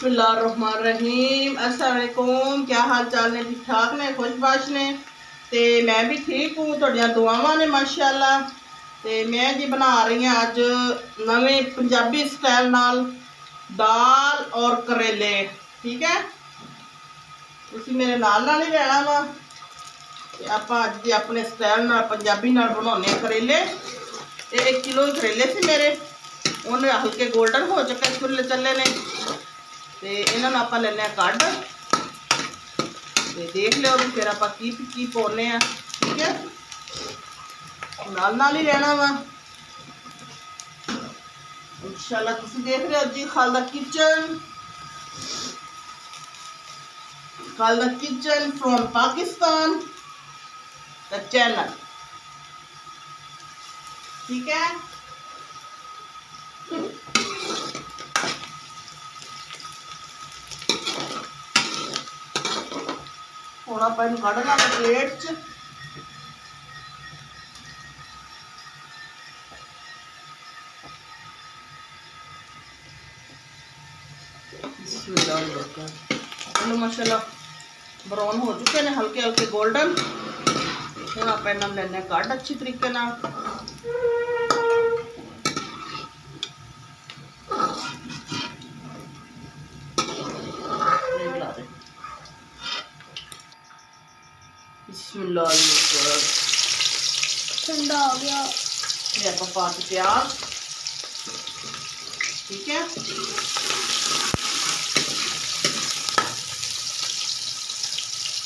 बिस्मिल्लाहिर्रहमानिर्रहीम। अस्सलाम वालेकुम। क्या हाल चाल ने? ठीक ठाक ने, खुशबाश ने? ते मैं भी ठीक हूँ, तुहाडियां दुआवां ने माशाअल्लाह। ते मैं जी बना रही हूँ अज नवें पंजाबी स्टाइल नाल दाल और करेले। ठीक है, तुसीं मेरे नाल नाल ही रहना वा। आपां अज जी अपने स्टाइल नाल पंजाबी नाल बनाउने करेले। 1 किलो करेले से मेरे, उन्हें हल्के गोल्डन हो चुके चुले चले ने। ते इन्हां नूं आपां लैने कढ़ ते देख लिओ भी फिर आपां की पाउने आ। ठीक है, नाल नाल ही रहना वा इंशाअल्लाह। तुसीं देख रहे हो जी खालदा kitchen from Pakistan the channel. ठीक है, हुण आपां इहनूं कढ लांगे प्लेट च। माशाल्लाह ब्राउन हो चुके हैं, हल्के हल्के गोल्डन। हुण आपां इन्हां नूं लैने कढ़ अच्छी तरीके नाल। ठंडा हो गया। ये आप पाते प्याज। ठीक है,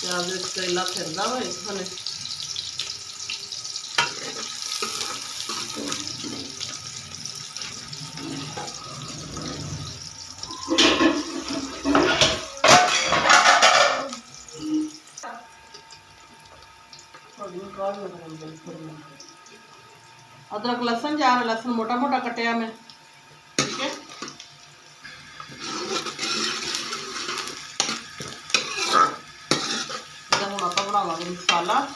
प्याज करेला फिरदा वा इस खाने। अदरक लहसुन जा रहा, लहसुन मोटा मोटा कटिया मैं। ठीक है, हम आप बनावांगे मसाला।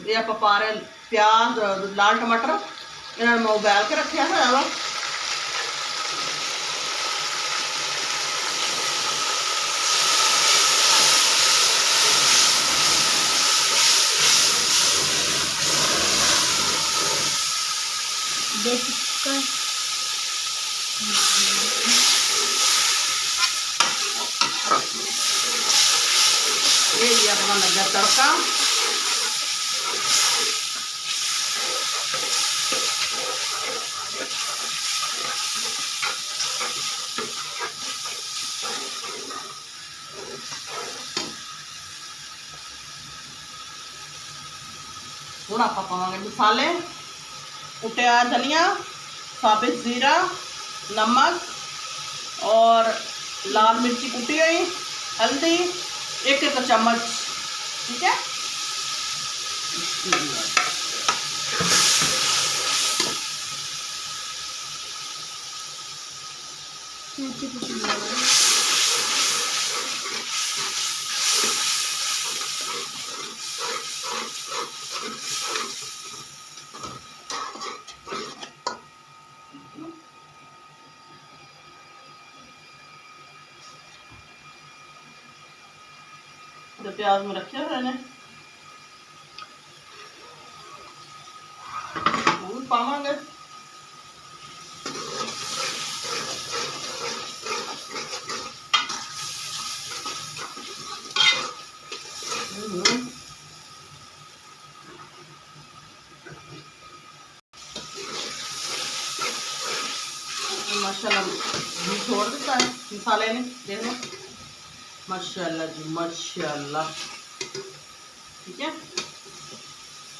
ये आप पा रहे प्याज, लाल टमाटर, इन्होंने मैं उबाल के रखा हुआ वा। ये अपना लगा तड़का। हुण आप पावांगे मसाले, कुटिया धनिया, साबित जीरा, नमक और लाल मिर्ची कुटी हुई, हल्दी 1 चम्मच। ठीक है, जो प्याज में रखे हुए ने पावांगे। माशाल्लाह घी छोड़ दिता है मसाले ने, देख लो माशाल्लाह जी माशाल्लाह। ठीक है,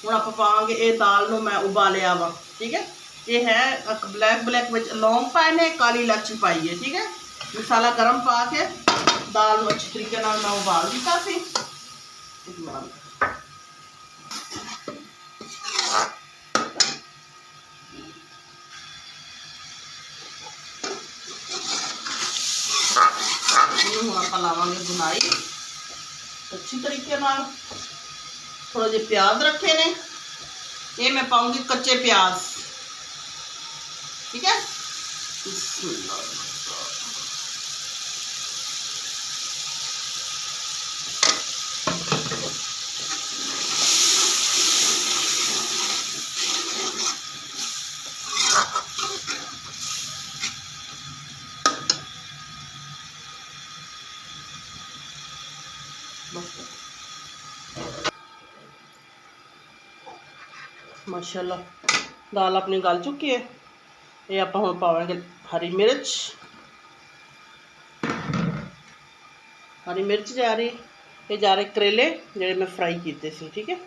हुण आप पावांगे ये दाल नूं मैं उबालिया वा। ठीक है, ये है ब्लैक विच लौंग पाए ने, काली इलायची पाई है। ठीक है, मसाला गर्म पा के दाल नूं अच्छी तरीके नाल मैं उबाल दिता सी। ਹੁਣ ਆਪਾਂ ਲਾਵਾਂਗੇ ਬੁਨਾਈ ਅੱਛੀ ਤਰੀਕੇ ਨਾਲ। थोड़े जे प्याज रखे ने, ये मैं पाऊंगी कच्चे प्याज, ठीक है। माशाल्लाह दाल अपनी गल चुकी है। ये आप हुण पावांगे हरी मिर्च, हरी मिर्च जा रही, ये जा रहे करेले जिहड़े मैं फ्राई कीते सी, ठीक है।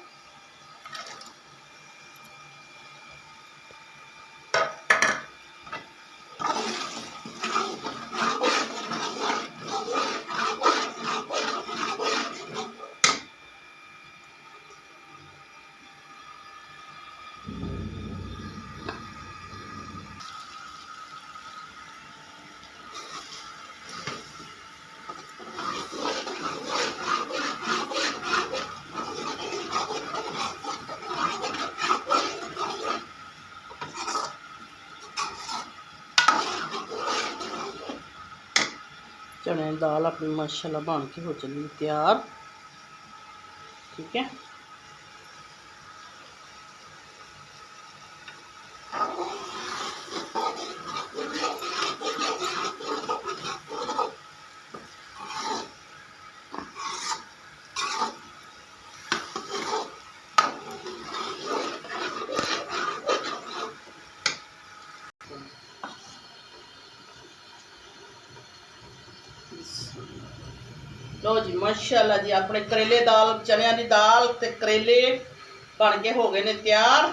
चने की दाल अपनी माशाल्लाह बन के हो चली तैयार, ठीक है। लो जी माशाल्लाह जी अपने करेले दाल चनिया की दाल ते करेले बन के हो गए ने तैयार,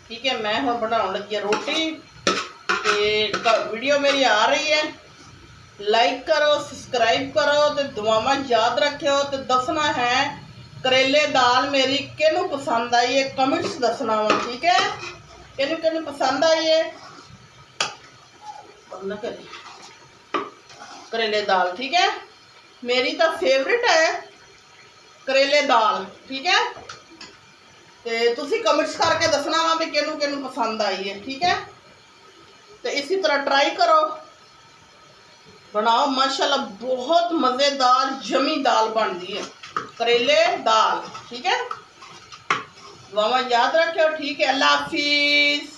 ठीक है। मैं हुण बनाउण लगी रोटी ते वीडियो मेरी आ रही है, लाइक करो सब्सक्राइब करो ते दुआवां याद रखियो ते दसना है करेले दाल मेरी किहनूं पसंद आई है, कमेंट्स दसना वा, ठीक है। किहनूं किहनूं पसंद आई है करेले दाल, ठीक है। मेरी तो फेवरेट है करेले दाल, ठीक है। तो तुसी कमेंट्स करके दसना वा भी किहनूं किहनूं पसंद आई है, ठीक है। तो इसी तरह ट्राई करो, बनाओ, माशाल्लाह बहुत मज़ेदार यमी दाल बनती है करेले दाल, ठीक है। दुआवां याद रखियो, ठीक है। अल्लाह हाफिज़।